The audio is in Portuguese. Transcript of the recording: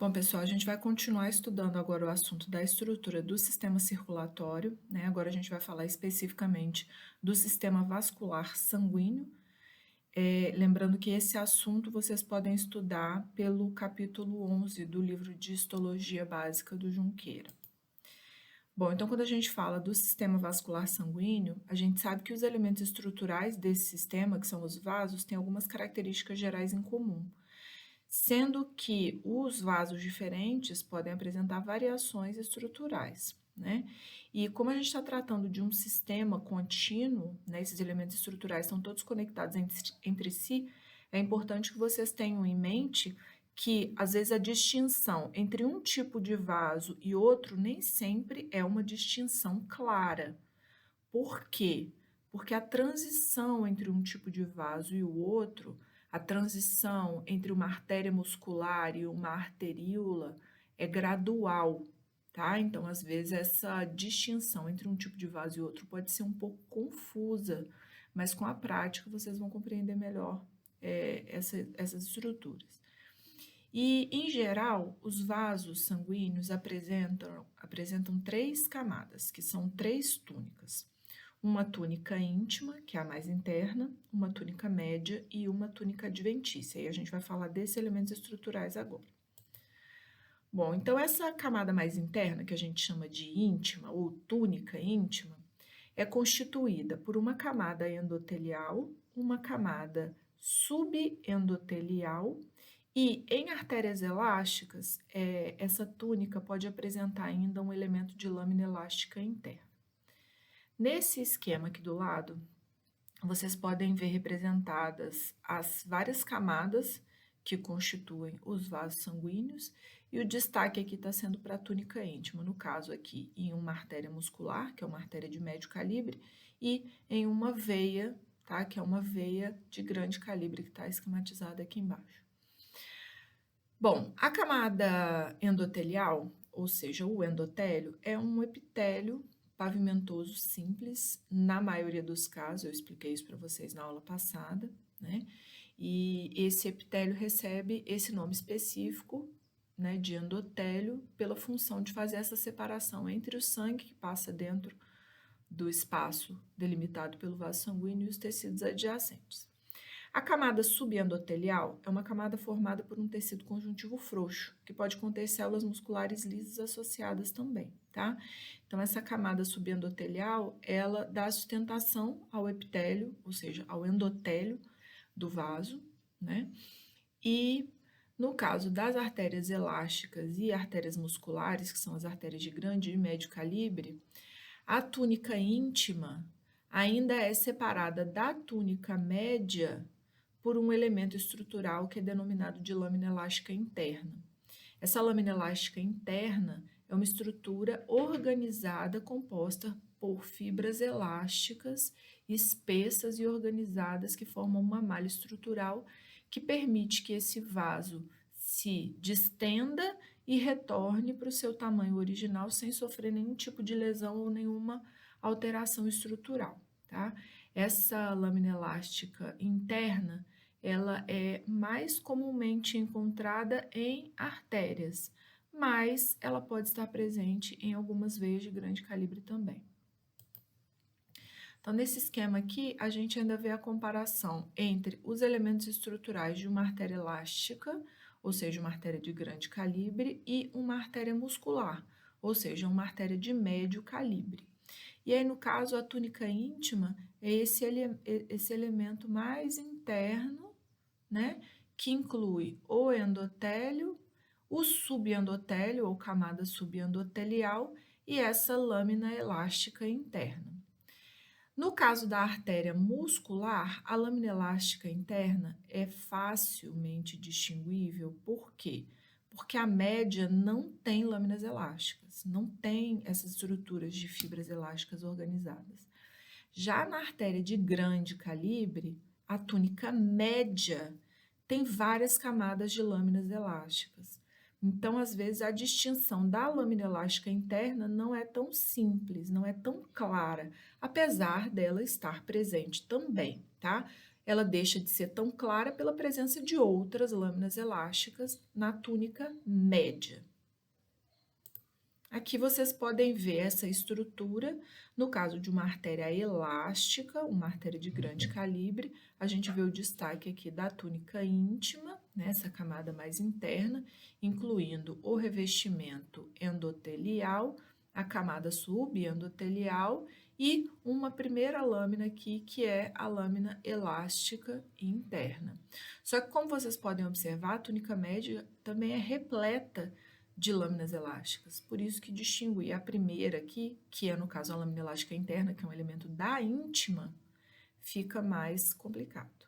Bom, pessoal, a gente vai continuar estudando agora o assunto da estrutura do sistema circulatório, né? Agora a gente vai falar especificamente do sistema vascular sanguíneo. Lembrando que esse assunto vocês podem estudar pelo capítulo 11 do livro de Histologia Básica do Junqueira. Bom, então quando a gente fala do sistema vascular sanguíneo, a gente sabe que os elementos estruturais desse sistema, que são os vasos, têm algumas características gerais em comum, sendo que os vasos diferentes podem apresentar variações estruturais, né? E como a gente está tratando de um sistema contínuo, né, esses elementos estruturais estão todos conectados entre si, é importante que vocês tenham em mente que, às vezes, a distinção entre um tipo de vaso e outro nem sempre é uma distinção clara. Por quê? Porque a transição entre um tipo de vaso e o outro, a transição entre uma artéria muscular e uma arteríola é gradual, tá? Então, às vezes, essa distinção entre um tipo de vaso e outro pode ser um pouco confusa, mas com a prática vocês vão compreender melhor essas estruturas. E, em geral, os vasos sanguíneos apresentam três camadas, que são três túnicas. Uma túnica íntima, que é a mais interna, uma túnica média e uma túnica adventícia. E a gente vai falar desses elementos estruturais agora. Bom, então essa camada mais interna, que a gente chama de íntima ou túnica íntima, é constituída por uma camada endotelial, uma camada subendotelial e em artérias elásticas, essa túnica pode apresentar ainda um elemento de lâmina elástica interna. Nesse esquema aqui do lado, vocês podem ver representadas as várias camadas que constituem os vasos sanguíneos, e o destaque aqui está sendo para a túnica íntima, no caso aqui em uma artéria muscular, que é uma artéria de médio calibre, e em uma veia, tá, que é uma veia de grande calibre, que está esquematizada aqui embaixo. Bom, a camada endotelial, ou seja, o endotélio, é um epitélio pavimentoso simples, na maioria dos casos, eu expliquei isso para vocês na aula passada, né? E esse epitélio recebe esse nome específico, né, de endotélio, pela função de fazer essa separação entre o sangue que passa dentro do espaço delimitado pelo vaso sanguíneo e os tecidos adjacentes. A camada subendotelial é uma camada formada por um tecido conjuntivo frouxo, que pode conter células musculares lisas associadas também, tá? Então, essa camada subendotelial, ela dá sustentação ao epitélio, ou seja, ao endotélio do vaso, né? E no caso das artérias elásticas e artérias musculares, que são as artérias de grande e médio calibre, a túnica íntima ainda é separada da túnica média por um elemento estrutural que é denominado de lâmina elástica interna. Essa lâmina elástica interna é uma estrutura organizada composta por fibras elásticas espessas e organizadas que formam uma malha estrutural que permite que esse vaso se distenda e retorne para o seu tamanho original sem sofrer nenhum tipo de lesão ou nenhuma alteração estrutural, tá? Essa lâmina elástica interna, ela é mais comumente encontrada em artérias, mas ela pode estar presente em algumas veias de grande calibre também. Então, nesse esquema aqui, a gente ainda vê a comparação entre os elementos estruturais de uma artéria elástica, ou seja, uma artéria de grande calibre, e uma artéria muscular, ou seja, uma artéria de médio calibre. E aí, no caso, a túnica íntima é esse elemento mais interno, né, que inclui o endotélio, o subendotélio, ou camada subendotelial, e essa lâmina elástica interna. No caso da artéria muscular, a lâmina elástica interna é facilmente distinguível, por quê? Porque a média não tem lâminas elásticas, não tem essas estruturas de fibras elásticas organizadas. Já na artéria de grande calibre, a túnica média tem várias camadas de lâminas elásticas. Então, às vezes, a distinção da lâmina elástica interna não é tão simples, não é tão clara, apesar dela estar presente também, tá? ela deixa de ser tão clara pela presença de outras lâminas elásticas na túnica média. Aqui vocês podem ver essa estrutura, no caso de uma artéria elástica, uma artéria de grande calibre, a gente vê o destaque aqui da túnica íntima, né, essa camada mais interna, incluindo o revestimento endotelial, a camada subendotelial e uma primeira lâmina aqui, que é a lâmina elástica interna. Só que, como vocês podem observar, a túnica média também é repleta de lâminas elásticas. Por isso que distinguir a primeira aqui, que é no caso a lâmina elástica interna, que é um elemento da íntima, fica mais complicado.